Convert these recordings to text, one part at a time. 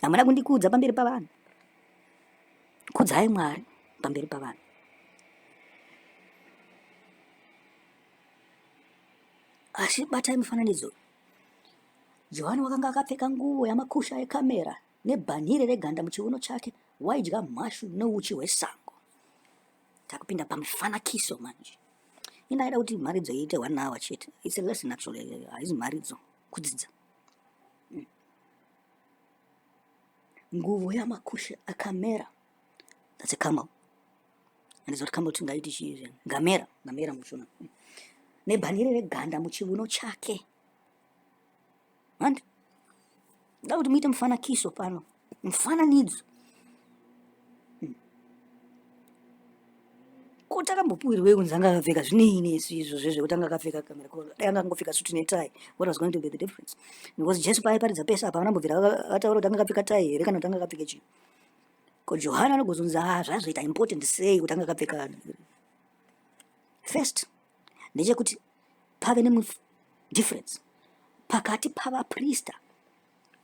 hamuna kundikudza pamberi pavanhu. Kudzai Mwari pamberi pavanhu. Asi batai mufananidzo. Johani wakanga akapfeka nguo yamakusha ekamera nebhanire reganda muchiuno chake, waidya mhashu neuchi hwesango. Takupinda pamufanakiso manje. Inaida kuti mharidzo iite 1 hour chete. It's a lesson actually. Haisi mharidzo kudzidza. Nguo yamakusha akamera. That's a camel. And it's not camel tungaiti chiizvi. Ngamera mushona. Nebhanire reganda muchiuno chake. Mandi? Ndauti kuti muite mufanakiso pano. Mufananidzo. Kuti akambopuwirwei kunzi anga akapfeka zvinei izvo zvezvekuti anga akapfeka kamera. Dai anga angopfeka suti netai. What was going to be the difference? Because Jesu paaparidza pesa apa anambobvira ataura kuti anga akapfeka tai here kana kuti anga akapfeka chii. Ko Johani anogozonzi zvazoita important sei kuti anga akapfeka. First, ndechekuti pave difference pakati pavaprista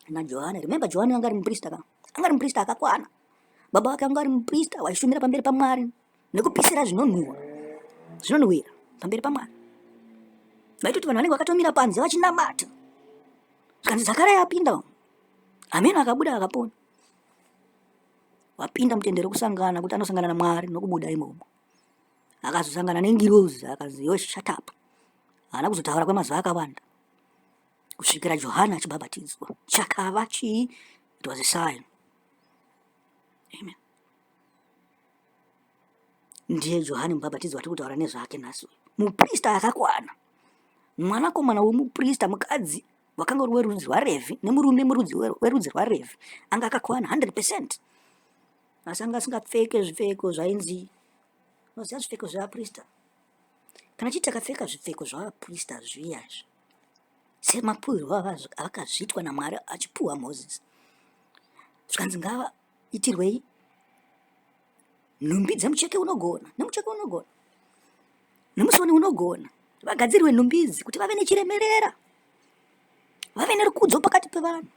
naJohanne. Remember Johani anga ari muprista akakwana. Baba vake anga ari muprista waishumira pamberi paMwari nekupisira zvinonhuhwira pamberi paMwari. Vaitoti vanhu vanenge vakatomira panze vachinamata. Zvikanzi Zakaria yapinda, ameno akabuda akapona. Wapinda mutende rekusangana kuti anosangana naMwari nokubuda imomo. Akazosangana nengirozi akazi yo shut up. Haana kuzotaura kwemazuva akawanda. Kusvikira Johani achibhabhatidzwa. Chakava chii? It was a sign. Amen. Ndiye Johani mubhabhatidzi watiri kutaura nezvake nhasi. Muprista akakwana. Mwanakomana womuprista mukadzi wakanga uri werudzi rwaRevhi nemurume werudzi rwaRevhi anga akakwana 100%. Asi anga asingapfeke zvipfeko zvainzi unoziva zvipfeko zvevaprista. Kana chiti akapfeka zvipfeko zvavaprista zviyazvi semapuhwirwo avakazviitwa naMwari achipuhwa Mozisi. Zvikanzi ngavaitirwei nhumbi dzemucheke unogona nemusoni unogona. Vagadzirirwe nhumbi idzi kuti vave nechiremerera, vave nerukudzo pakati pevanhu.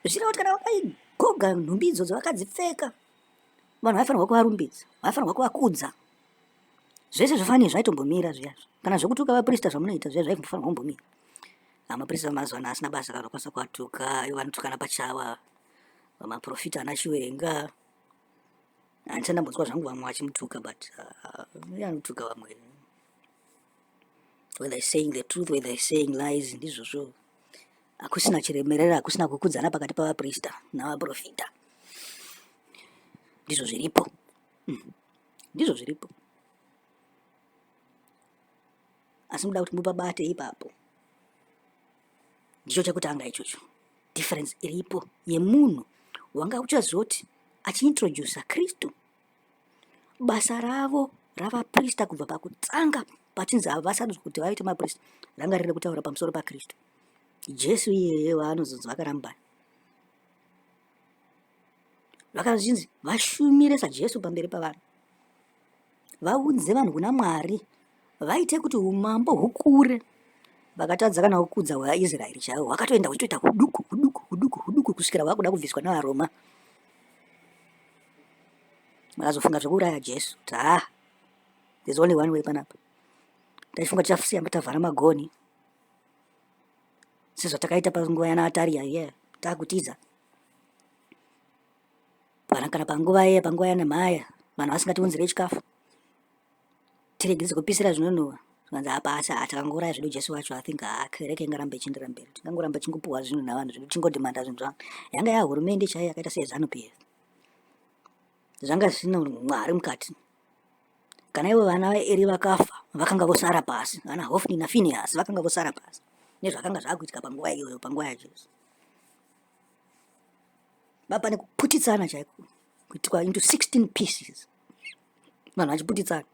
Zvichireva kuti kana vakaigoga nhumbi idzo dzavakadzipfeka, vanhu vaifanirwa kuvarumbidza, vaifanirwa kuvakudza. Zvese zvafanira zvaitombomira zviyazvo. Kana zvokutuka vaprista zvamunoita zviya zvaifanirwa kumbomira. Maprista vemazuva ano asina basa kana vakwanisa kuvatuka, ivo vanotukana pachava. Maprofita ana Chiwenga. Handichandambonzwa zvangu vamwe vachimutuka, but anotuka vamwe. Whether they're saying the truth, whether they're saying lies, ndizvozvo. Hakusina chiremerera, hakusina kukudzana pakati pavaprista navaprofita. Ndizvo zviripo. Ndizvo zviripo. Asi muda kuti mubabate ipapo. Ndicho chekutanga ichocho. Difference iripo yemunhu wanga uchazoti achiintrodusa Kristu. Basa ravo ravaprista kubva pakutanga pachinzi havasati kuti vaite maprista ranga riri kutaura pamusoro paKristu. Jesu iyeye vaanozonzi vakarambana. Vakazvinzi vashumire saJesu pamberi pavanhu. Vaudze vanhu kuna Mwari. Vaite kuti umambo hukure. Vakatadza kana kukudza hwaIsraeri chaiwo hwakatoenda huchitoita huduku kusvikira hwakuda kubviswa navaRoma. Vakazofunga zvokuuraya Jesu. There's only one way panapa. Taifunga tichafamba tavhara magoni sezvatakaita panguva yanaAtaria iye taakutiza. Kana panguva yaNehemia vanhu vasingatiunzirei chikafu. Tiregedze kupisira zvinonhuhwa. Zvikanzi apa takangouraya zvedu Jesu wacho, I think kereke ingarambe ichienderera mberi. Tikangoramba chingopuhwa zvinhu navanhu zvedu chingodhimanda zvinhu zvangu. Yanga yahurumende chaiyo yakaita seZANU-PF. Zvanga zvisina Mwari mukati. Kana ivo vana vaEri vakafa vakanga vosara pasi. Vana Hofni naFinehasi vakanga vosara pasi. Nezvakanga zvaakuitika panguva iyoyo, panguva yaJesu. Vapa nekuputitsana chaiko. Kuitikwa into 16 pieces. Vanhu vachiputitsana.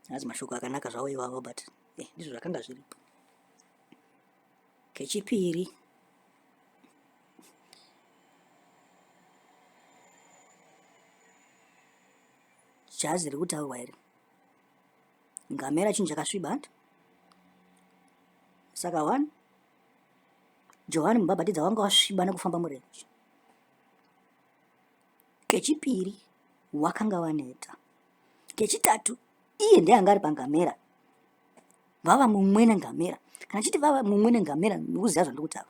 Hazi mashoko akanaka zvawo iwawo, but ndizvo zvakanga zviripo. Kechipiri, jazi riri kutaurwa iri. Ngamera chinhu chakasviba. Saka 1, Johanne Mubapatidzi wanga wasviba nekufamba murenje. Kechipiri wakanga waneta. Kechitatu iye ndiye anga ari pangamera. Vava mumwe nengamera. Kana chiti vava mumwe nengamera ndikuziva zvandikutaura.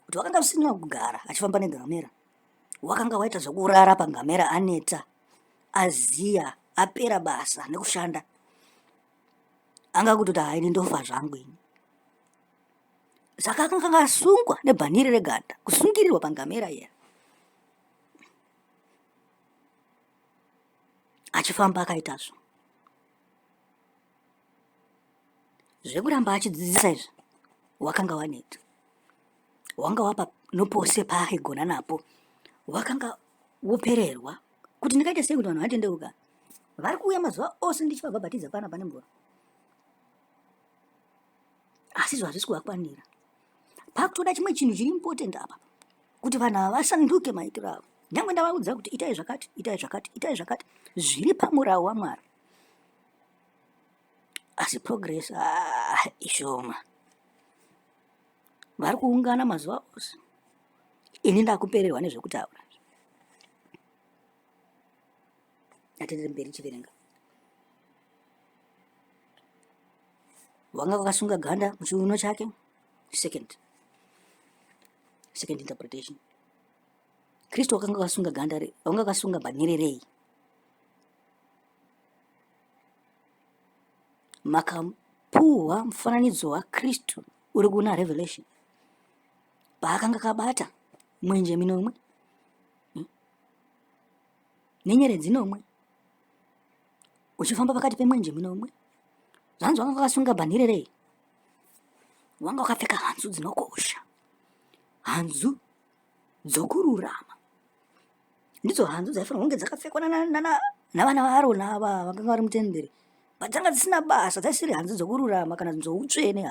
Kuti wakanga usina kugara achifamba nengamera. Wakanga waita zvokurara pangamera aneta, aziya, apera basa nekushanda. Anga kutoti hayi ndofa zvangu ini. Saka akanga asungwa nebhanire reganda, kusungirirwa pangamera iya. Achifamba akaitazvo. Zvekuramba achidzidzisa izvi, wakanga waneta. Wanga wapa nopose paaigona napo. Wakanga wopererwa. Kuti ndikaita sei kuti vanhu vatendeuka. Vari kuuya mazuva ose ndichivabhabhatidza pana pane mvura. Asi zvazvisi kuvakwanira. Pakutoda chimwe chinhu chiri important apa. Kuti vanhu ava vasanduke maitiro avo. Nyangwe ndavaudza kuti itai zvakati, itai zvakati, itai zvakati. Zviri pamurau waMwari. Asi progress ishoma. Vari kuungana mazuva ose. Ini ndakupererwa nezvekutaura. Atendere mberi chiverenga. Wanga wakasunga ganda muchiuno chake. Second interpretation. Kristu wakanga wakasunga ganda re, wanga wakasunga bhanire rei. Makapuhwa mufananidzo waKristu uri kuna Revelation. Paakanga kabata mwenje minomwe nenyeredzi nomwe, uchifamba pakati pemwenje minomwe. Zvanzi wanga wakasunga bhanire rei. Wanga wakapfeka hanzu dzinokosha, hanzu dzokururama. Ndidzo hanzu dzaifanira kunge dzakapfekwa navana vaAroni ava vakanga vari mutemberi. Dzanga dzisina basa, dzaisiri hanzu dzokururama kana dzoutsvene.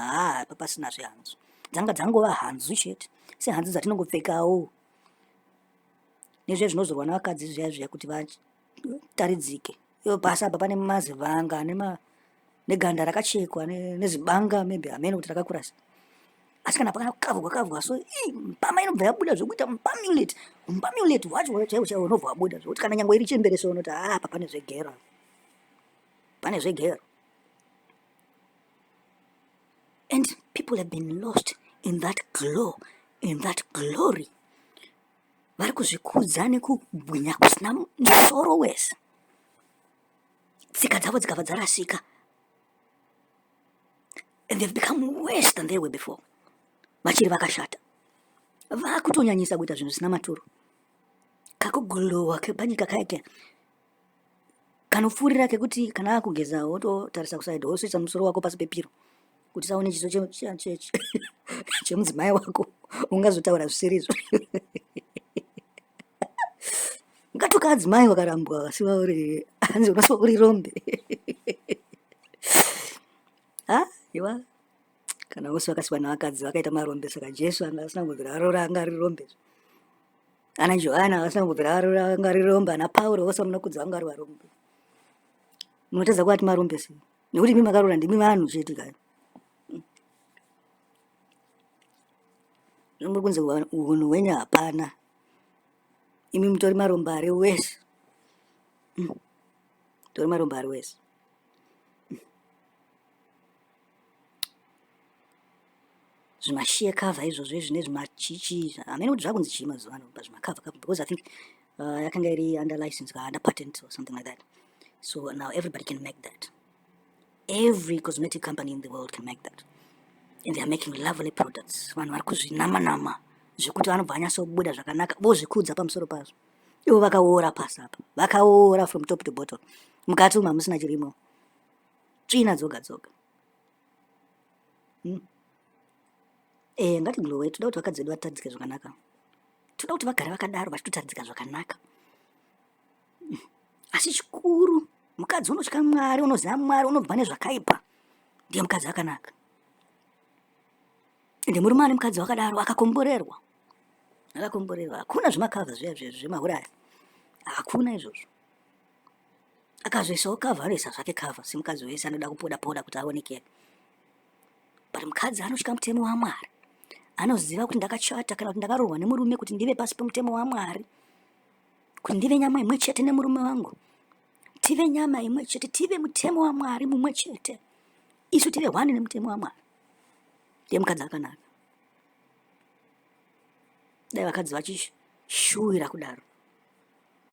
Papasina zvehanzu. Dzanga dzangova hanzu chete, sehanzu dzatinongopfekawo nezvezvinozorwa navakadzi zviya kuti vataridzike. Ivo pasi apa pane mazivanga neganda rakachekwa nezibanga maybe amene kuti rakakura sei. Asi kana pakana kukavhwa so mpama inobva yabuda zvokuita mupamuleti wacho chaiwo unobva wabuda zvokuti kana nyangwe iri chembereso unoti apa pane zvegero. Pane zvegero. And people have been lost in that glow, in that glory. Vari kuzvikudza nekubwinya kusina musoro wese. Tsika dzavo dzikabva dzarasika. And they've become worse than they were before. Vachiri vakashata. Vakutonyanyisa kuita zvinhu zvisina maturo. Kakuglowa kepanyika kake kanopfuurira kekuti kana akugeza wototarisa kusaidhi wosoisa musoro wako pasi pepiro kuti saone chiso chemudzimai wako ungazotaura zvisirizvo. Ngatuka adzimai wakarambwa wasiwa uri hanzi unosiwa uri rombe. Iwa kana vose vakasiwa navakadzi vakaita marombe. Saka Jesu anga asina kubvira arora anga ari rombe. Ana Johana asina kubvira arora anga ari rombe. Ana Pauro vose munokudza vanga ari varombe. Munotadza kuva ati marombe sei? Nekuti imi makarora ndimi vanhu chete kani. Muri kunzi unhu hwenyu hapana. Imi mutori marombe ari wese. Mutori marombe ari wese. Zvimashiekavha izvozvo zvine zvimachichi hamene kuti zvakunzi chii mazuva ano pazvimakavha kavha, because I think yakanga iri under license or under patent or something like that. So now everybody can make that. Every cosmetic company in the world can make that. And they are making lovely products. Vanhu vari kuzvinama-nama zvekuti vanobva vanyasobuda zvakanaka vozvikudza pamusoro pazvo. Ivo vakaora pasi apa. Vakaora from top to bottom. Mukati umu hamusina chirimo. Tsvina dzoga dzoga. Ngatiglowe, toda kuti vakadzi vedu vataridzike zvakanaka. Toda kuti vagare vakadaro vachitotaridzika zvakanaka. Asi chikuru, mukadzi unotya Mwari, unoziva Mwari, unobva nezvakaipa. Ndiye mukadzi akanaka. Ende murume ane mukadzi wakadaro akakomborerwa. Hakuna zvimakavha zviya zvemahuraya. Hakuna izvozvo. Akazoisawo kavha anoisa zvake kavha semukadzi wese anoda kupoda-poda kuti aonekere. But mukadzi anosvika mutemo waMwari, anoziva kuti ndakachata kana kuti ndakarohwa nemurume kuti ndive pasi pemutemo waMwari, kuti ndive nyama imwe chete nemurume wangu, tive nyama imwe chete, tive mutemo waMwari mumwe chete, isu tive hwani nemutemo waMwari. Ndiye mukadzi akanaka. Dai vakadzi vachishuwira kudaro.